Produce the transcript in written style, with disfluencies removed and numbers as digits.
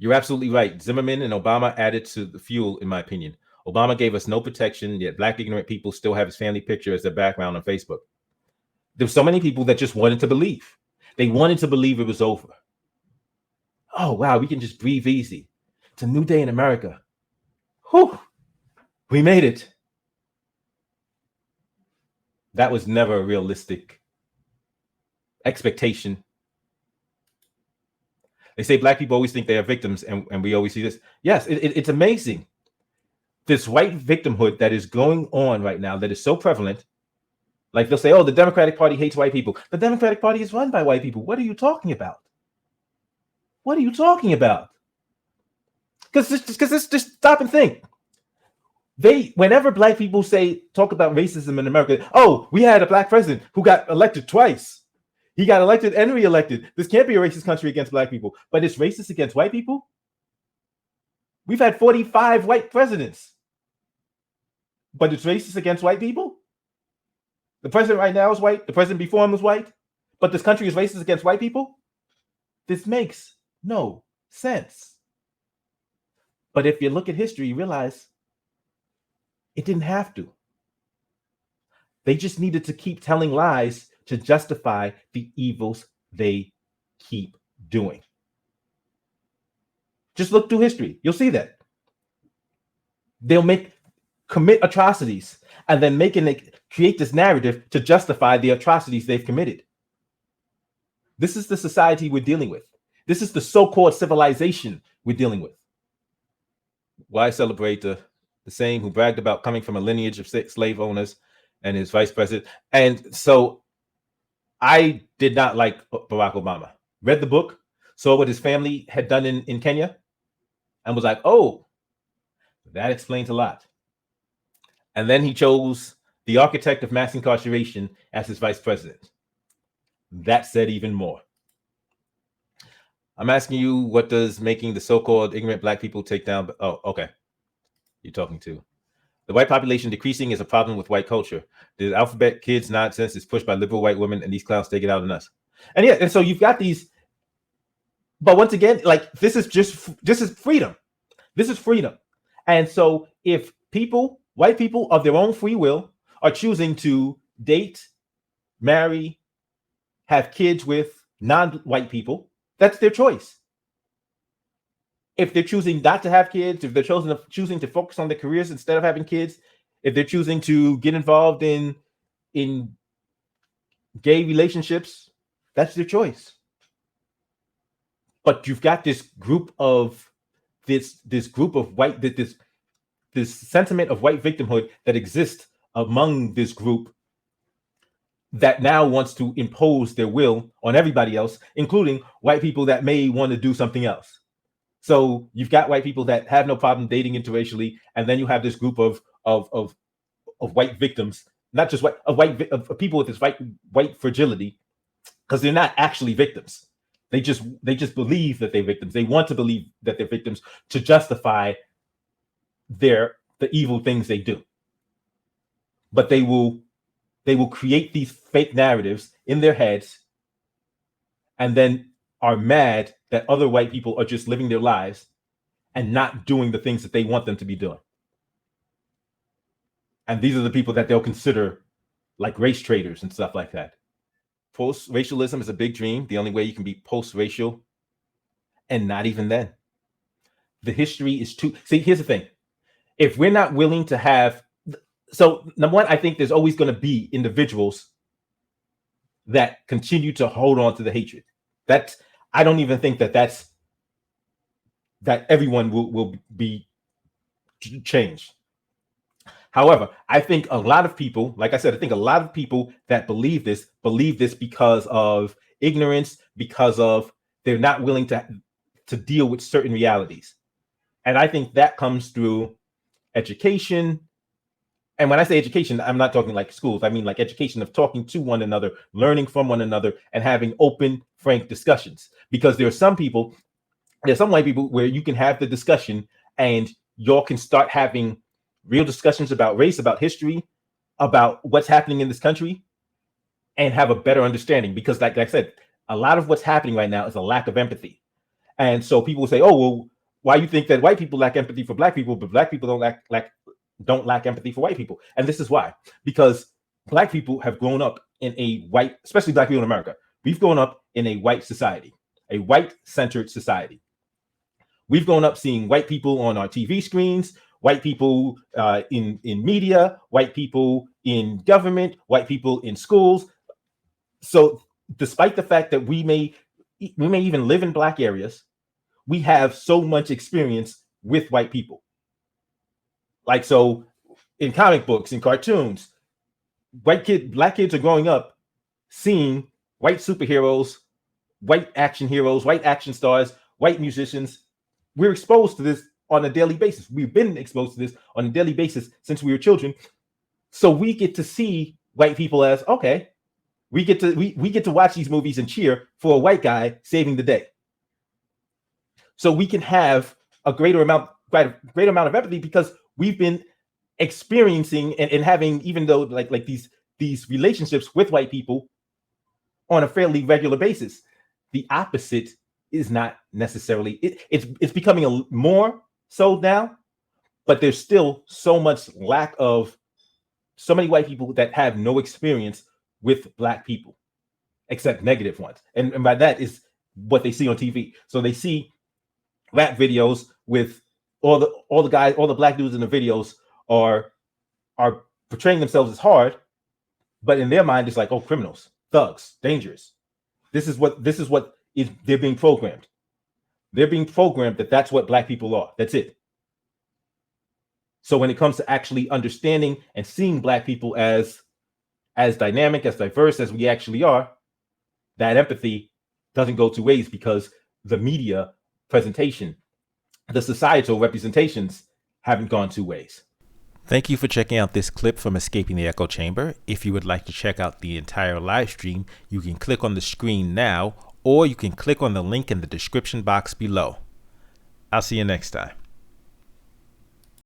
You're absolutely right. Zimmerman and Obama added to the fuel, in my opinion. Obama gave us no protection, yet black ignorant people still have his family picture as their background on Facebook. There's so many people that just wanted to believe. They wanted to believe it was over. Oh, wow, we can just breathe easy. It's a new day in America. Whew, we made it. That was never a realistic expectation. They say black people always think they are victims, and we always see this. Yes, it's amazing. This white victimhood that is going on right now, that is so prevalent. Like they'll say, oh, the Democratic Party hates white people. The Democratic Party is run by white people. What are you talking about? What are you talking about? Because just stop and think. Whenever black people talk about racism in America, oh, we had a black president who got elected twice. He got elected and re-elected. This can't be a racist country against black people, but it's racist against white people. We've had 45 white presidents, but it's racist against white people. The president right now is white. The president before him was white, but this country is racist against white people. This makes no sense. But if you look at history, you realize it didn't have to. They just needed to keep telling lies to justify the evils they keep doing. Just look through history. You'll see that. They'll commit atrocities and then create this narrative to justify the atrocities they've committed. This is the society we're dealing with. This is the so-called civilization we're dealing with. Why celebrate the same who bragged about coming from a lineage of slave owners and his vice president? And so I did not like Barack Obama. Read the book, saw what his family had done in Kenya, and was like, oh, that explains a lot. And then he chose the architect of mass incarceration as his vice president. That said even more. I'm asking you, what does making the so-called ignorant black people take down? Oh, okay. You're talking to. The white population decreasing is a problem with white culture. The alphabet kids nonsense is pushed by liberal white women, and these clowns take it out on us. And yeah, and so you've got these. But once again, like this is freedom. This is freedom. And so if white people of their own free will, are choosing to date, marry, have kids with non-white people, that's their choice. If they're choosing not to have kids, if they're choosing to focus on their careers instead of having kids, if they're choosing to get involved in gay relationships, that's their choice. But you've got this group of this sentiment of white victimhood that exists among this group that now wants to impose their will on everybody else, including white people that may want to do something else. So you've got white people that have no problem dating interracially, and then you have this group of white victims, not just of people with this white fragility, because they're not actually victims. They just believe that they're victims. They want to believe that they're victims to justify the evil things they do. But they will create these fake narratives in their heads, and then are mad that other white people are just living their lives and not doing the things that they want them to be doing. And these are the people that they'll consider like race traitors and stuff like that. Post-racialism is a big dream. The only way you can be post-racial, and not even then. The history is too... See, here's the thing. If we're not willing to have... So, number one, I think there's always going to be individuals that continue to hold on to the hatred. I don't even think that everyone will be changed. However, I think a lot of people, like I said, I think a lot of people that believe this because of ignorance, because of they're not willing to deal with certain realities. And I think that comes through education. And when I say education, I'm not talking like schools. I mean like education of talking to one another, learning from one another, and having open, frank discussions. Because there's some white people where you can have the discussion and y'all can start having real discussions about race, about history, about what's happening in this country, and have a better understanding. Because like I said, a lot of what's happening right now is a lack of empathy. And so people say, oh, well, why you think that white people lack empathy for black people, but black people don't lack empathy for white people. And this is why, because black people have grown up in a white, especially black people in America, we've grown up in a white society, a white-centered society. We've grown up seeing white people on our TV screens, white people in media, white people in government, white people in schools. So despite the fact that we may even live in black areas, we have so much experience with white people. Like, so in comic books and cartoons, black kids are growing up seeing white superheroes, white action heroes, white action stars, white musicians. We're exposed to this on a daily basis. We've been exposed to this on a daily basis since we were children. So we get to see white people as, okay, we get to watch these movies and cheer for a white guy saving the day. So we can have a greater amount of empathy because we've been experiencing and having, even though like these relationships with white people on a fairly regular basis. The opposite is not necessarily it's becoming a more so now, but there's still so much lack of so many white people that have no experience with black people except negative ones, and by that is what they see on TV. So they see rap videos with all the guys, all the black dudes in the videos are portraying themselves as hard, but in their mind it's like, oh, criminals, thugs, dangerous. This is what they're being programmed. They're being programmed that that's what black people are. That's it. So when it comes to actually understanding and seeing black people as dynamic, as diverse as we actually are, that empathy doesn't go two ways because the media presentation, the societal representations haven't gone two ways. Thank you for checking out this clip from Escaping the Echo Chamber. If you would like to check out the entire live stream, you can click on the screen now, or you can click on the link in the description box below. I'll see you next time.